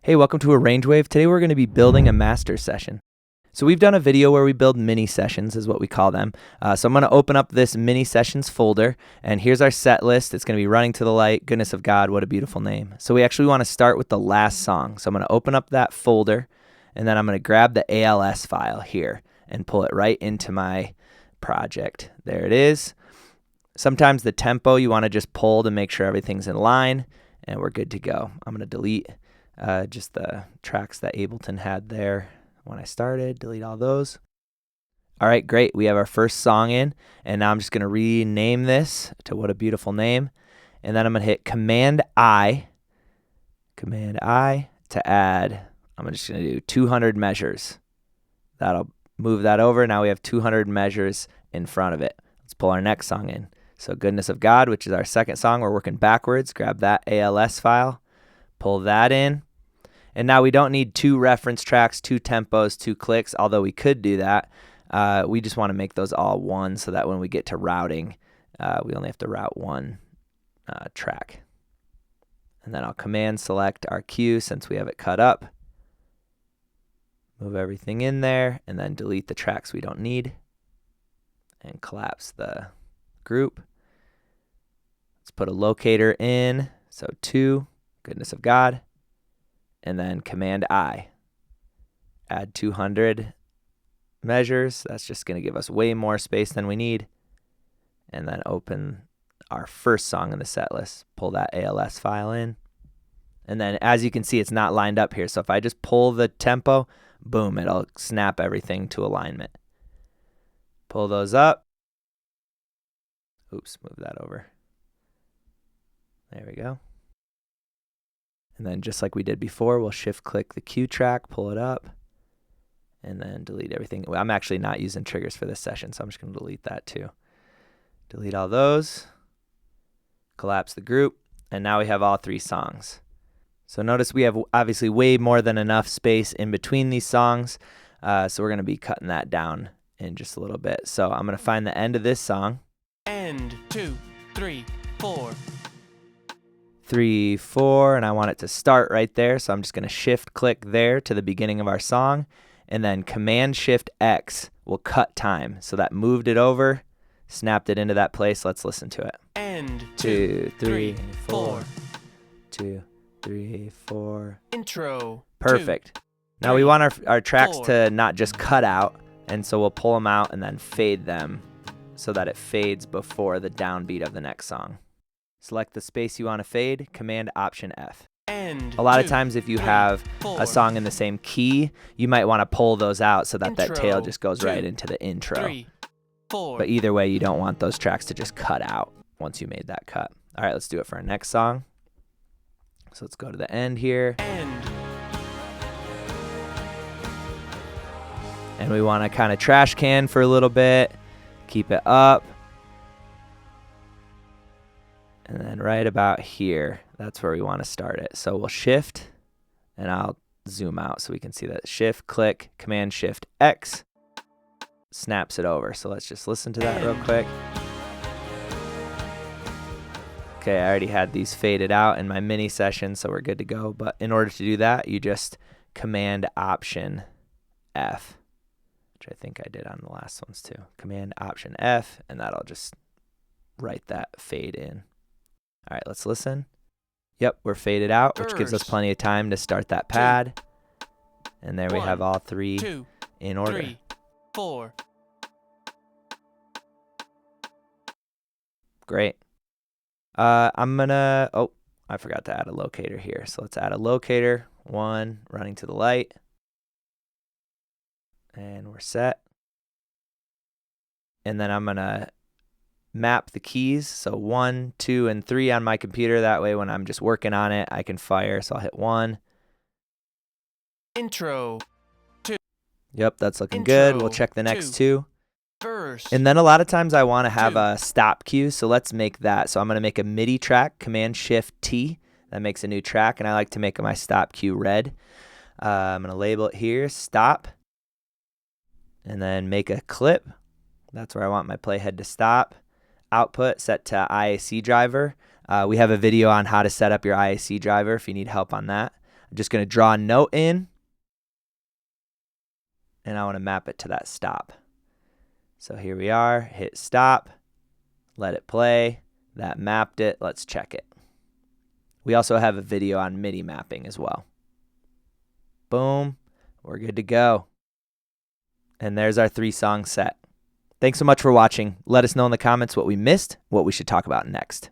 Hey, welcome to ArrangeWave. Today we're going to be building a master session. So we've done a video where we build mini sessions is what we call them. So I'm going to open up this mini sessions folder, and here's our set list. It's going to be Running to the Light, Goodness of God, what a beautiful name. So we actually want to start with the last song. So I'm going to open up that folder, and then I'm going to grab the ALS file here and pull it right into my project. There it is. Sometimes the tempo you want to just pull to make sure everything's in line, and we're good to go. I'm going to delete just the tracks that Ableton had there when I started, delete all those. All right, great. We have our first song in, and now I'm just going to rename this to What a Beautiful Name. And then I'm going to hit Command-I to add, I'm just going to do 200 measures. That'll move that over. Now we have 200 measures in front of it. Let's pull our next song in. So Goodness of God, which is our second song. We're working backwards. Grab that ALS file, pull that in. And now we don't need two reference tracks, two tempos, two clicks, although we could do that. We just want to make those all one so that when we get to routing, we only have to route one track. And then I'll command select our cue since we have it cut up. Move everything in there, and then delete the tracks we don't need. And collapse the group. Let's put a locator in, so 2, Goodness of God. And then Command-I. Add 200 measures. That's just going to give us way more space than we need. And then open our first song in the set list. Pull that ALS file in. And then as you can see, it's not lined up here. So if I just pull the tempo, boom, it'll snap everything to alignment. Pull those up. Oops, move that over. There we go. And then just like we did before, we'll shift-click the cue track, pull it up, and then delete everything. Well, I'm actually not using triggers for this session, so I'm just going to delete that too. Delete all those, collapse the group, and now we have all 3 songs. So notice we have obviously way more than enough space in between these songs, so we're going to be cutting that down in just a little bit. So I'm going to find the end of this song. End, 2, 3, 4. 3, 4, and I want it to start right there, so I'm just going to shift-click there to the beginning of our song, and then Command-Shift-X will cut time. So that moved it over, snapped it into that place. Let's listen to it. End, 2, 3, 4. 4. 2, 3, 4. Intro. Perfect. 2, Now we 3, want our tracks 4. to not just cut out, and so we'll pull them out and then fade them so that it fades before the downbeat of the next song. Select the space you want to fade, Command-Option-F. End, A lot of 2, times if you 3, have 4. a song in the same key, you might want to pull those out so that that tail Intro, just goes 2, right into the intro. 3, 4. But either way, you don't want those tracks to just cut out once you made that cut. All right, let's do it for our next song. So let's go to the end here. End. And we want to kind of trash can for a little bit, keep it up. And then right about here, that's where we want to start it. So we'll shift, and I'll zoom out so we can see that. Shift, click, Command-Shift-X, snaps it over. So let's just listen to that real quick. Okay, I already had these faded out in my mini session, so we're good to go. But in order to do that, you just Command-Option-F, which I think I did on the last ones too. Command-Option-F, and that'll just write that fade in. All right, let's listen. Yep, we're faded out, which gives us plenty of time to start that pad. And there we have all 3 2, in order. 3, 4. Great. I'm gonna, I forgot to add a locator here. So let's add a locator. 1, Running to the Light. And we're set. And then I'm gonna map the keys, so 1, 2, and 3 on my computer. That way when I'm just working on it, I can fire. So I'll hit 1. Intro. Yep, that's looking Intro, good. We'll check the next 2. Verse. And then a lot of times I want to have 2. a stop cue, so let's make that. So I'm going to make a MIDI track, Command-Shift-T. That makes a new track, and I like to make my stop cue red. I'm going to label it here, stop, and then make a clip. That's where I want my playhead to stop. Output set to IAC driver. We have a video on how to set up your IAC driver if you need help on that. I'm just going to draw a note in, and I want to map it to that stop. So here we are, hit stop, let it play. That mapped it. Let's check it. We also have a video on MIDI mapping as well. Boom, we're good to go. And there's our 3-song set. Thanks so much for watching. Let us know in the comments what we missed, what we should talk about next.